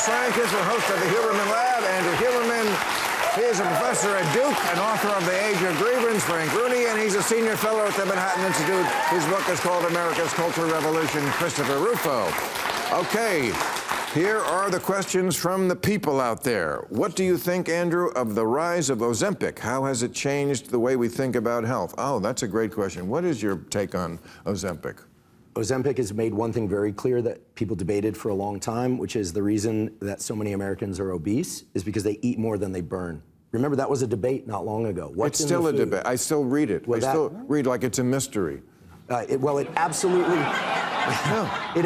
scientist and host of the Huberman Lab, Andrew Huberman. He is a professor at Duke and author of The Age of Grievance, Frank Bruni, and he's a senior fellow at the Manhattan Institute. His book is called America's Cultural Revolution, Christopher Rufo. Okay, here are the questions from the people out there. What do you think, Andrew, of the rise of Ozempic? How has it changed the way we think about health? Oh, that's a great question. What is your take on Ozempic? Ozempic has made one thing very clear that people debated for a long time, which is the reason that so many Americans are obese is because they eat more than they burn. Remember, that was a debate not long ago. It's still a debate. I still read it. I still read like it's a mystery. It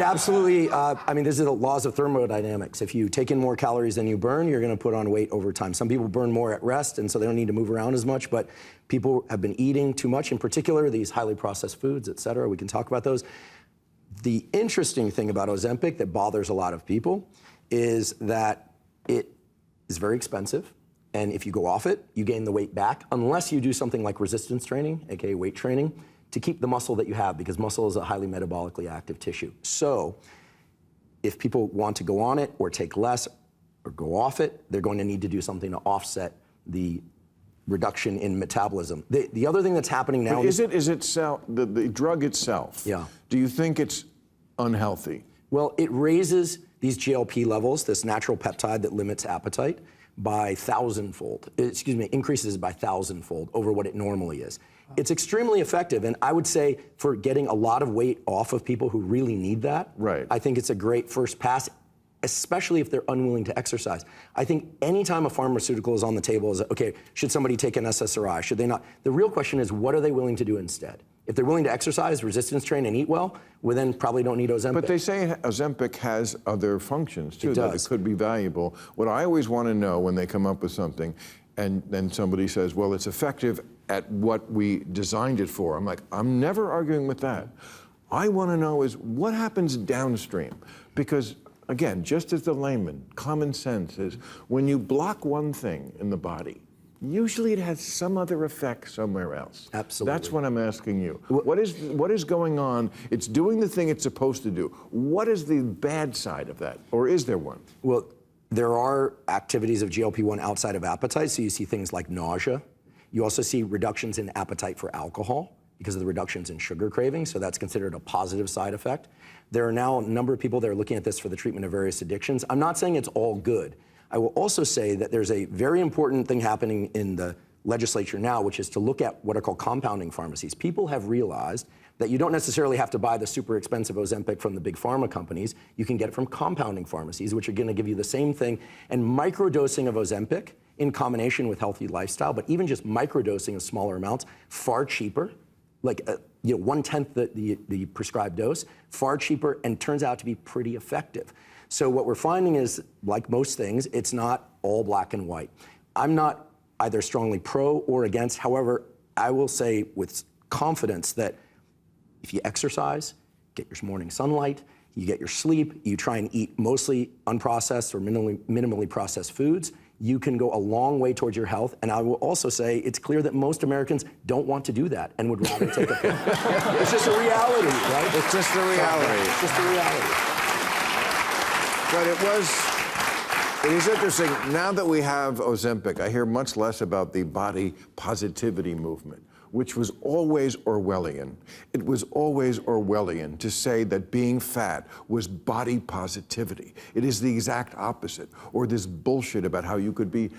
absolutely, I mean, these are the laws of thermodynamics. If you take in more calories than you burn, you're going to put on weight over time. Some people burn more at rest, and so they don't need to move around as much, but people have been eating too much, in particular, these highly processed foods, et cetera. We can talk about those. The interesting thing about Ozempic that bothers a lot of people is that it is very expensive. And if you go off it, you gain the weight back, unless you do something like resistance training, aka weight training, to keep the muscle that you have, because muscle is a highly metabolically active tissue. So if people want to go on it or take less or go off it, they're going to need to do something to offset the reduction in metabolism. The other thing that's happening now is the drug itself. Yeah. Do you think it's unhealthy? Well, it raises these GLP levels, this natural peptide that limits appetite, by increases by 1,000-fold over what it normally is. It's extremely effective, and I would say for getting a lot of weight off of people who really need that, right. I think it's a great first pass, especially if they're unwilling to exercise. I think anytime a pharmaceutical is on the table is, okay, should somebody take an SSRI? Should they not? The real question is, what are they willing to do instead? If they're willing to exercise, resistance train, and eat well, we then probably don't need Ozempic. But they say Ozempic has other functions, too, that it could be valuable. What I always want to know when they come up with something, and then somebody says, well, it's effective at what we designed it for. I'm like, I'm never arguing with that. I want to know is what happens downstream? Because, again, just as the layman, common sense is when you block one thing in the body, usually it has some other effect somewhere else. Absolutely. That's what I'm asking you. What is going on? It's doing the thing it's supposed to do. What is the bad side of that? Or is there one? Well, there are activities of GLP-1 outside of appetite, so you see things like nausea. You also see reductions in appetite for alcohol because of the reductions in sugar cravings, so that's considered a positive side effect. There are now a number of people that are looking at this for the treatment of various addictions. I'm not saying it's all good. I will also say that there's a very important thing happening in the legislature now, which is to look at what are called compounding pharmacies. People have realized that you don't necessarily have to buy the super expensive Ozempic from the big pharma companies. You can get it from compounding pharmacies, which are going to give you the same thing. And microdosing of Ozempic in combination with healthy lifestyle, but even just microdosing of smaller amounts, far cheaper, like 1/10 the prescribed dose, far cheaper, and turns out to be pretty effective. So what we're finding is, like most things, it's not all black and white. I'm not either strongly pro or against. However, I will say with confidence that if you exercise, get your morning sunlight, you get your sleep, you try and eat mostly unprocessed or minimally processed foods, you can go a long way towards your health. And I will also say it's clear that most Americans don't want to do that and would rather take a pill. It's just a reality, right? It's just a reality. It's just a reality. But it is interesting, now that we have Ozempic, I hear much less about the body positivity movement, which was always Orwellian. It was always Orwellian to say that being fat was body positivity. It is the exact opposite, or this bullshit about how you could be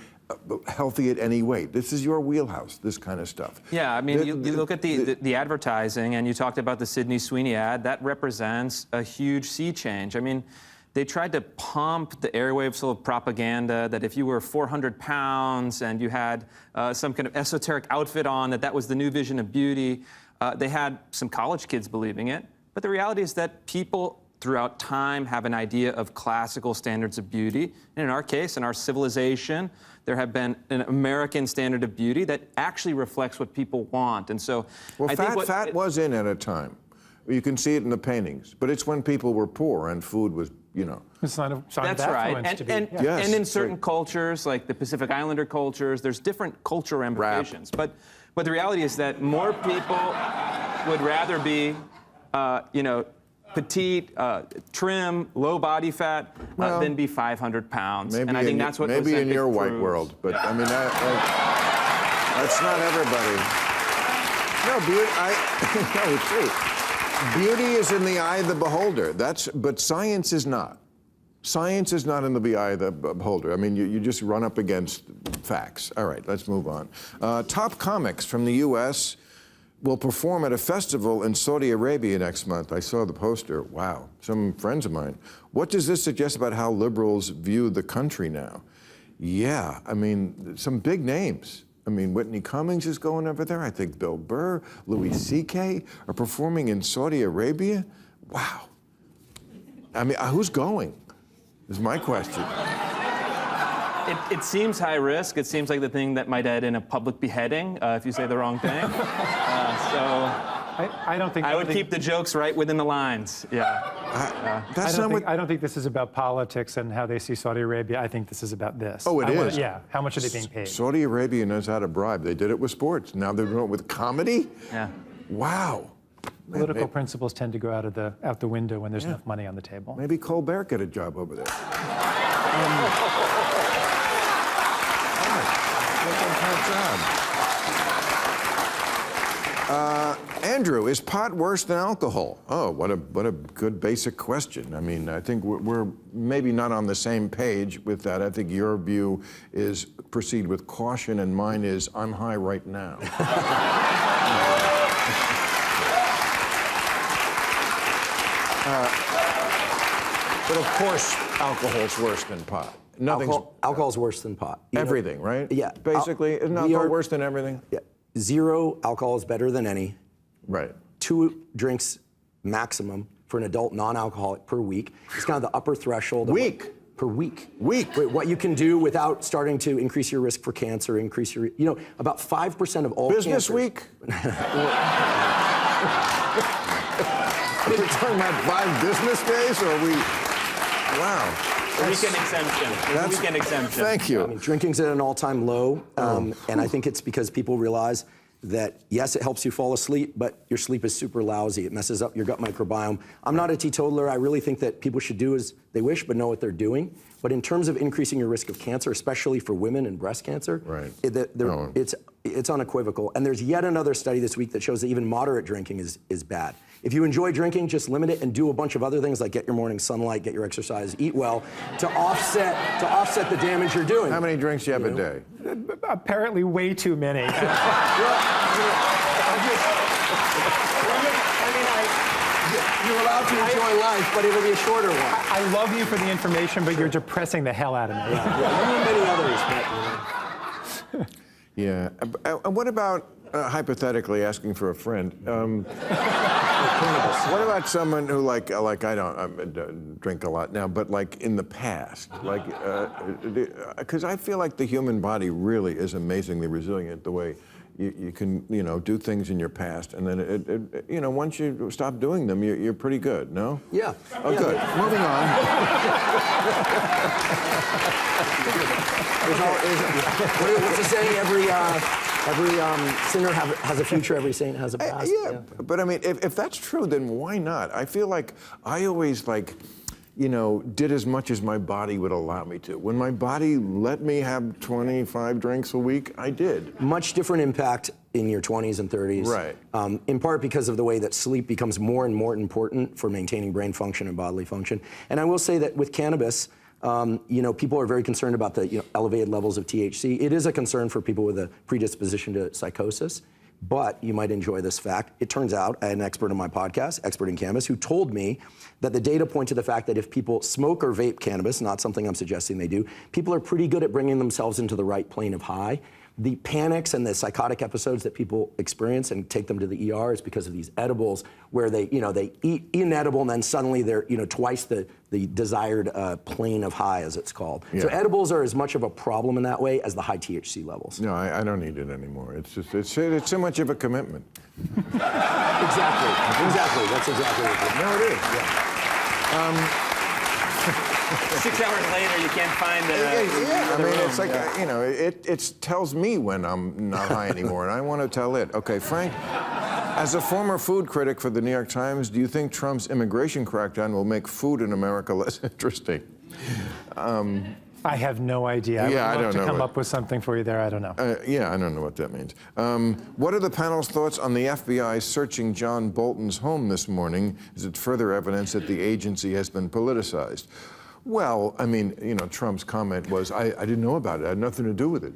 healthy at any weight. This is your wheelhouse, this kind of stuff. Yeah, I mean, you look at the advertising, and you talked about the Sydney Sweeney ad. That represents a huge sea change. I mean, they tried to pump the airwaves full of propaganda that if you were 400 pounds and you had some kind of esoteric outfit on, that was the new vision of beauty. They had some college kids believing it. But the reality is that people throughout time have an idea of classical standards of beauty. And in our case, in our civilization, there have been an American standard of beauty that actually reflects what people want. And so fat was in at a time. You can see it in the paintings, but it's when people were poor and food was, It's not a sign That's of right. affluence to be. And in certain cultures, like the Pacific Islander cultures, there's different cultural ramifications. But the reality is that more people would rather be, petite, trim, low body fat, then be 500 pounds. And I think that's what maybe in Ozempic your white proves. world, but I mean that's not everybody. No, no, it's true. Beauty is in the eye of the beholder. But science is not. Science is not in the eye of the beholder. I mean, you just run up against facts. All right, let's move on. Top comics from the U.S. will perform at a festival in Saudi Arabia next month. I saw the poster. Wow, some friends of mine. What does this suggest about how liberals view the country now? Yeah, I mean, some big names. I mean, Whitney Cummings is going over there. I think Bill Burr, Louis C.K. are performing in Saudi Arabia. Wow. I mean, who's going? Is my question. It seems high risk. It seems like the thing that might end in a public beheading if you say the wrong thing. I don't think. I would keep the jokes right within the lines. Yeah. I don't think this is about politics and how they see Saudi Arabia. I think this is about this. Oh, it is? Yeah. How much are they being paid? Saudi Arabia knows how to bribe. They did it with sports. Now they're doing it with comedy? Yeah. Wow. Political principles tend to go out the window when there's enough money on the table. Maybe Colbert get a job over there. Andrew, is pot worse than alcohol? Oh, what a good basic question. I mean, I think we're maybe not on the same page with that. I think your view is proceed with caution, and mine is I'm high right now. But of course, alcohol's worse than pot. Alcohol's worse than pot. Everything, right? Yeah. Basically, isn't alcohol worse than everything? Yeah. 0 alcohol is better than any. Right. 2 drinks maximum for an adult non-alcoholic per week. It's kind of the upper threshold. Per week. What you can do without starting to increase your risk for cancer, about 5% of all Business cancers. week? Are we talking about 5 business days, or are we? Wow. Weekend exemption. Weekend exemption. Thank you. I mean, drinking's at an all-time low, and I think it's because people realize that, yes, it helps you fall asleep, but your sleep is super lousy. It messes up your gut microbiome. I'm not a teetotaler. I really think that people should do as they wish, but know what they're doing. But in terms of increasing your risk of cancer, especially for women and breast cancer, right. It's unequivocal. And there's yet another study this week that shows that even moderate drinking is bad. If you enjoy drinking, just limit it and do a bunch of other things like get your morning sunlight, get your exercise, eat well, to offset the damage you're doing. How many drinks do you have a day? Apparently way too many. You're allowed to enjoy life, but it'll be a shorter one. I love you for the information, but you're depressing the hell out of me. Yeah, you and many others. Yeah. What about, hypothetically, asking for a friend? What about someone who, like I don't drink a lot now, but like in the past, because I feel like the human body really is amazingly resilient. The way you can, do things in your past, and then once you stop doing them, you're pretty good. No? Yeah. Oh, yeah. Good. Moving on. What's the saying? Every sinner has a future, every saint has a past. Yeah, but I mean, if that's true, then why not? I feel like I always did as much as my body would allow me to. When my body let me have 25 drinks a week, I did. Much different impact in your 20s and 30s. Right. In part because of the way that sleep becomes more and more important for maintaining brain function and bodily function. And I will say that with cannabis, people are very concerned about the elevated levels of THC. It is a concern for people with a predisposition to psychosis, but you might enjoy this fact. It turns out, I had an expert on my podcast, expert in cannabis, who told me that the data point to the fact that if people smoke or vape cannabis, not something I'm suggesting they do, people are pretty good at bringing themselves into the right plane of high. The panics and the psychotic episodes that people experience and take them to the ER is because of these edibles where they eat an edible and then suddenly they're, twice the desired plane of high, as it's called. Yeah. So edibles are as much of a problem in that way as the high THC levels. No, I don't need it anymore. It's just, it's so much of a commitment. Exactly. That's exactly what it is. No, it is. Yeah. 6 hours later, you can't find the. I mean, it's like it tells me when I'm not high anymore, and I want to tell it. Okay, Frank. As a former food critic for the New York Times, do you think Trump's immigration crackdown will make food in America less interesting? I have no idea. Yeah, I would love don't to know come up with something for you there. I don't know. Yeah, I don't know what that means. What are the panel's thoughts on the FBI searching John Bolton's home this morning? Is it further evidence that the agency has been politicized? Well, I mean, you know, Trump's comment was, I didn't know about it. I had nothing to do with it.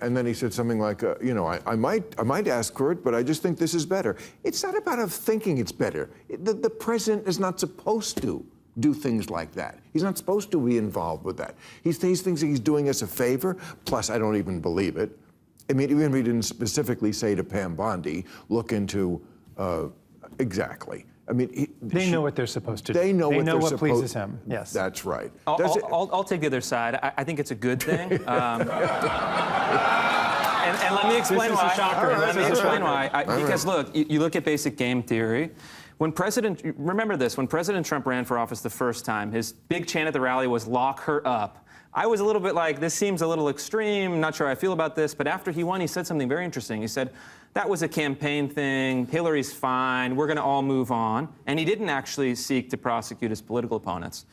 And then he said something like, you know, I might ask for it, but I just think this is better. It's not about thinking it's better. The president is not supposed to do things like that. He's not supposed to be involved with that. He thinks he's doing us a favor. Plus, I don't even believe it. I mean, even if he didn't specifically say to Pam Bondi, look into exactly. I mean, they know what they're supposed to do. They know what pleases him. Yes, that's right. I'll take the other side. I think it's a good thing. And let me explain why. Let me explain why. Because look, you look at basic game theory. Remember this, when President Trump ran for office the first time, his big chant at the rally was "lock her up." I was a little bit like, this seems a little extreme, not sure how I feel about this, but after he won, he said something very interesting. He said, that was a campaign thing, Hillary's fine, we're gonna all move on. And he didn't actually seek to prosecute his political opponents.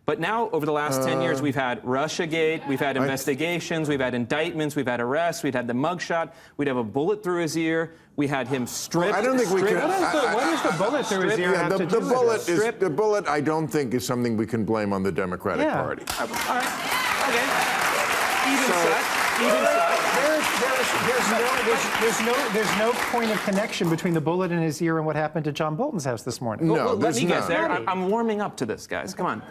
But now, over the last 10 years, we've had Russiagate, we've had investigations, we've had indictments, we've had arrests, we've had the mugshot, we'd have a bullet through his ear, we had him stripped. Well, I don't think we can. What is the bullet through his ear have to do with it? The bullet, I don't think, is something we can blame on the Democratic Party. All right. Okay. Even set. There's no point of connection between the bullet in his ear and what happened to John Bolton's house this morning. No, well, let me get there. Right. I'm warming up to this, guys. Come on.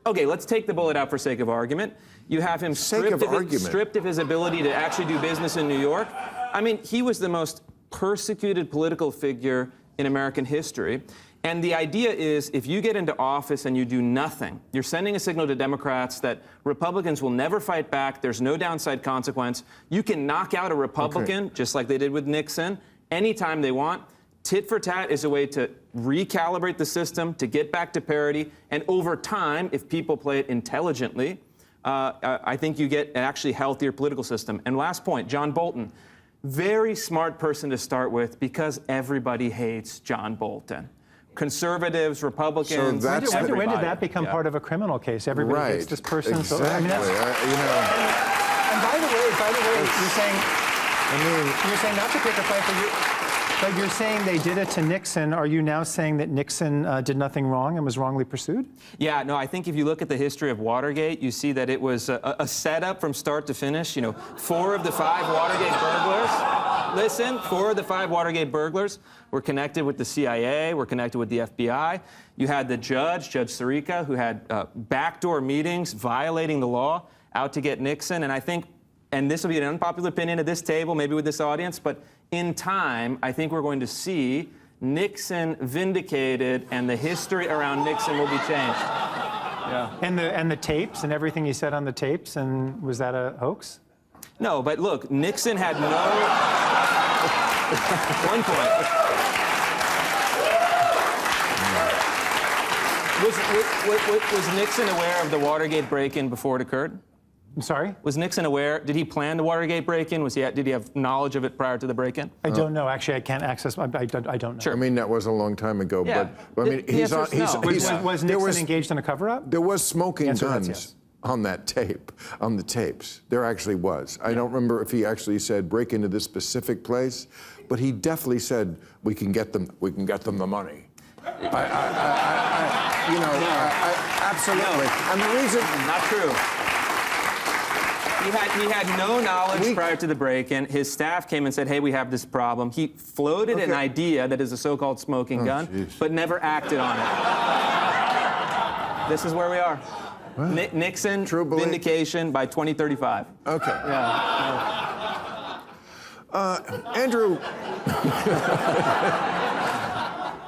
Okay, let's take the bullet out for sake of argument. You have him stripped of his ability to actually do business in New York. I mean, he was the most persecuted political figure in American history. And the idea is, if you get into office and you do nothing, you're sending a signal to Democrats that Republicans will never fight back, there's no downside consequence. You can knock out a Republican, just like they did with Nixon, anytime they want. Tit for tat is a way to recalibrate the system, to get back to parity, and over time, if people play it intelligently, I think you get an actually healthier political system. And last point, John Bolton. Very smart person to start with because everybody hates John Bolton. Conservatives, Republicans. So when did that become part of a criminal case? Everybody hates this person. Exactly. So, I mean, and by the way, you're saying not to pick a fight, but you're saying they did it to Nixon. Are you now saying that Nixon did nothing wrong and was wrongly pursued? Yeah, no, I think if you look at the history of Watergate, you see that it was a setup from start to finish. You know, 4 of the 5 Watergate burglars. Listen, 4 of the 5 Watergate burglars were connected with the CIA, were connected with the FBI. You had the Judge Sirica, who had backdoor meetings violating the law out to get Nixon. And I think, and this will be an unpopular opinion at this table, maybe with this audience, but in time, I think we're going to see Nixon vindicated and the history around Nixon will be changed. Yeah. And the tapes and everything he said on the tapes, and was that a hoax? No, but look, Nixon had no... One point. Was Nixon aware of the Watergate break-in before it occurred? I'm sorry? Was Nixon aware? Did he plan the Watergate break-in? Did he have knowledge of it prior to the break-in? I don't know. Actually, I can't access. I don't know. Sure. I mean, that was a long time ago. Yeah. But I mean, Was Nixon engaged in a cover-up? There was smoking guns. Yes. On that tape, on the tapes. There actually was. I don't remember if he actually said break into this specific place, but he definitely said we can get them the money. Absolutely. And the reason not true. He had no knowledge prior to the break-in. His staff came and said, hey, we have this problem. He floated an idea that is a so-called smoking gun, but never acted on it. This is where we are. Nixon vindication by 2035. Okay. Yeah. Andrew, what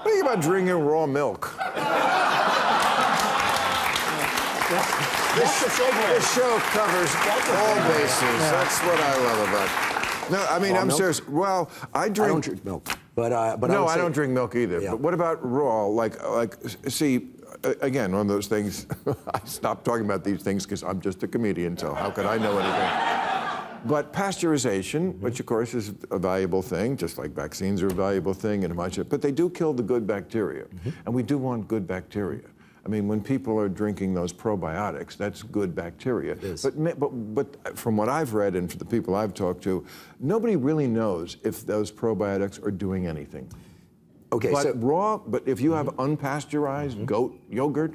do you think about drinking raw milk? This show covers all bases. That's what I love about it. No, I mean, I'm serious. Well, I don't drink milk, but no, I don't drink milk either. Yeah. But what about raw? See, again, one of those things. I stopped talking about these things because I'm just a comedian. So how could I know anything? But pasteurization, which of course is a valuable thing, just like vaccines are a valuable thing and much, but they do kill the good bacteria. And we do want good bacteria. I mean, when people are drinking those probiotics, that's good bacteria. But from what I've read and for the people I've talked to, nobody really knows if those probiotics are doing anything. Okay, But if you have unpasteurized goat yogurt,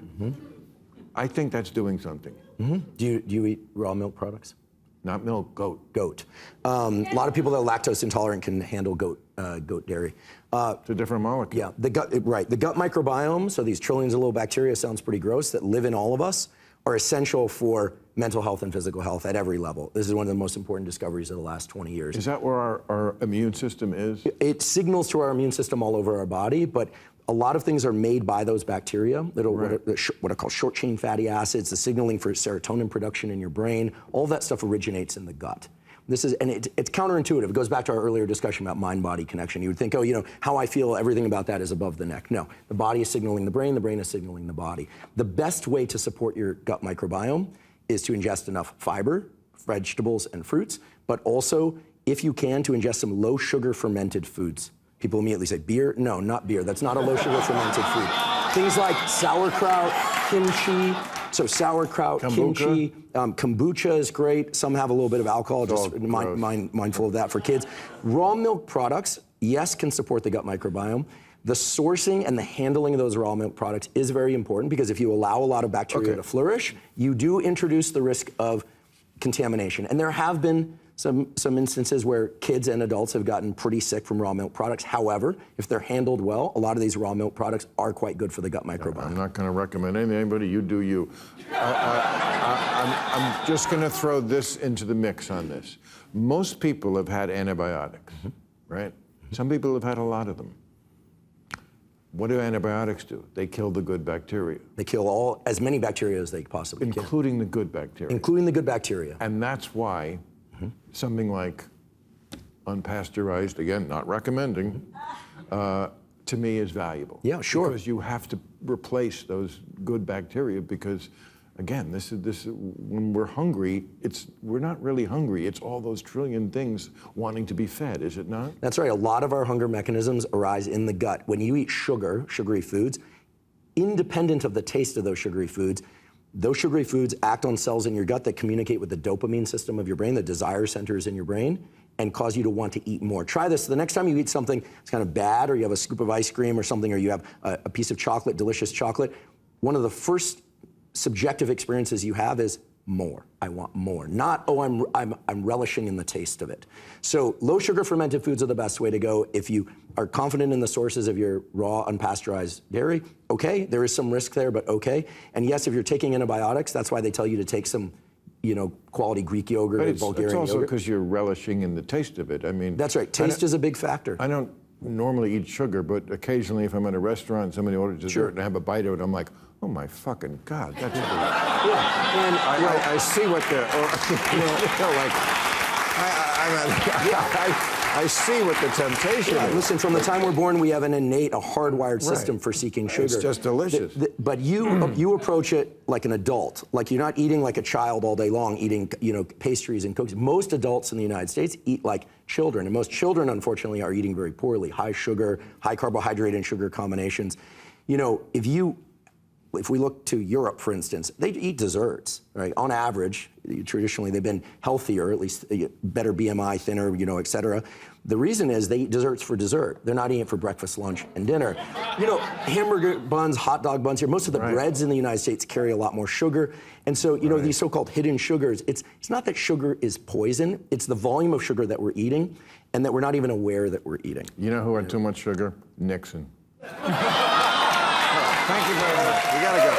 I think that's doing something. Do you eat raw milk products? Not milk, goat. Goat. A lot of people that are lactose intolerant can handle goat dairy. It's a different molecule. Yeah, the gut microbiome, so these trillions of little bacteria, sounds pretty gross, that live in all of us, are essential for mental health and physical health at every level. This is one of the most important discoveries of the last 20 years. Is that where our immune system is? It signals to our immune system all over our body, but a lot of things are made by those bacteria, what are called short-chain fatty acids, the signaling for serotonin production in your brain. All that stuff originates in the gut. It's counterintuitive. It goes back to our earlier discussion about mind-body connection. You would think, oh, how I feel, everything about that is above the neck. No, the body is signaling the brain is signaling the body. The best way to support your gut microbiome is to ingest enough fiber, vegetables and fruits, but also, if you can, to ingest some low-sugar fermented foods. People immediately say, beer? No, not beer. That's not a low-sugar fermented food. Things like sauerkraut, kimchi. So sauerkraut, kimchi, kombucha is great. Some have a little bit of alcohol, just mindful of that for kids. Raw milk products, yes, can support the gut microbiome. The sourcing and the handling of those raw milk products is very important because if you allow a lot of bacteria to flourish, you do introduce the risk of contamination. And there have been some instances where kids and adults have gotten pretty sick from raw milk products. However, if they're handled well, a lot of these raw milk products are quite good for the gut microbiome. I'm not going to recommend anybody. You do you. I'm just going to throw this into the mix on this. Most people have had antibiotics, right? Some people have had a lot of them. What do antibiotics do? They kill the good bacteria. They kill as many bacteria as they possibly can. Including the good bacteria. Including the good bacteria. And that's why something like unpasteurized, again, not recommending, to me is valuable. Yeah, sure. Because you have to replace those good bacteria because, again, when we're hungry, we're not really hungry. It's all those trillion things wanting to be fed, is it not? That's right. A lot of our hunger mechanisms arise in the gut. When you eat sugary foods, independent of the taste of those sugary foods act on cells in your gut that communicate with the dopamine system of your brain, the desire centers in your brain, and cause you to want to eat more. Try this. The next time you eat something that's kind of bad, or you have a scoop of ice cream or something, or you have a piece of chocolate, delicious chocolate, one of the first subjective experiences you have is more. I want more. Not, oh, I'm relishing in the taste of it. So low sugar fermented foods are the best way to go. If you are confident in the sources of your raw unpasteurized dairy, okay, there is some risk there, but okay. And yes, if you're taking antibiotics, that's why they tell you to take some, quality Greek yogurt or Bulgarian yogurt. It's also because you're relishing in the taste of it. I mean, that's right. Taste is a big factor. I don't normally eat sugar, but occasionally if I'm at a restaurant, somebody orders dessert and I have a bite of it, I'm like, oh my fucking God, that's good. Yeah, and I see what I see what the temptation is. Listen, from the time we're born, we have a hardwired system for seeking sugar. It's just delicious. But you approach it like an adult. Like you're not eating like a child all day long, eating pastries and cookies. Most adults in the United States eat like children, and most children, unfortunately, are eating very poorly. High sugar, high carbohydrate and sugar combinations. If we look to Europe, for instance, they eat desserts, right? On average, traditionally, they've been healthier, at least better BMI, thinner, et cetera. The reason is they eat desserts for dessert. They're not eating it for breakfast, lunch, and dinner. Hamburger buns, hot dog buns here, most of the breads in the United States carry a lot more sugar. And so, these so-called hidden sugars, it's not that sugar is poison, it's the volume of sugar that we're eating and that we're not even aware that we're eating. You know who had too much sugar? Nixon. Thank you very much. We gotta go.